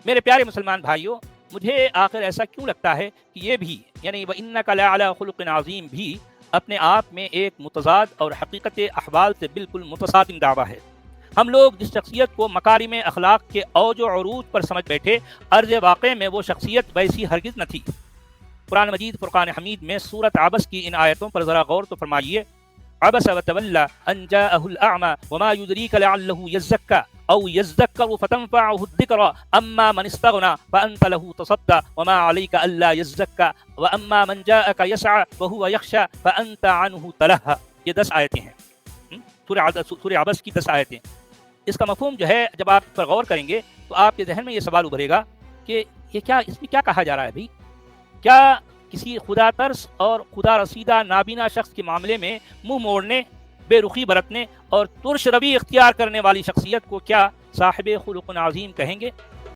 میرے پیارے مسلمان بھائیوں، مجھے آخر ایسا کیوں لگتا ہے کہ یہ بھی یعنی وَإِنَّكَ لَعَلَىٰ خُلُقٍ عَظِيمٍ بھی اپنے آپ میں ایک متضاد اور حقیقت احوال سے بالکل متصادم دعویٰ ہے۔ ہم لوگ جس شخصیت کو مکارم اخلاق کے اوج و عروج پر سمجھ بیٹھے، عرض واقع میں وہ شخصیت ویسی ہرگز نہ تھی۔ قرآن مجید فرقان حمید میں سورۃ عبس کی ان آیتوں پر ذرا غور تو فرمائیے۔ عبس وتولى ان جاءه الاعمى وما يدريك لعله يزكى او يذكر فتنفعه الذكرى اما من استغنى فانت له تصدى وما عليك الا يزكى واما من جاءك يسعى وهو يخشى فانت عنه تلهى۔ یہ 10 آیتیں ہیں سورہ عبس کی 10 آیتیں۔ اس کا مفہوم جو ہے جب آپ پر غور کریں گے تو آپ کے ذہن میں یہ سوال ابھرے گا کہ یہ کیا، اس میں کیا کہا جا رہا ہے بھائی؟ کیا کسی خدا ترس اور خدا رسیدہ نابینا شخص کے معاملے میں منہ موڑنے، بے رخی برتنے اور ترش روی اختیار کرنے والی شخصیت کو کیا صاحب خلق عظیم کہیں گے؟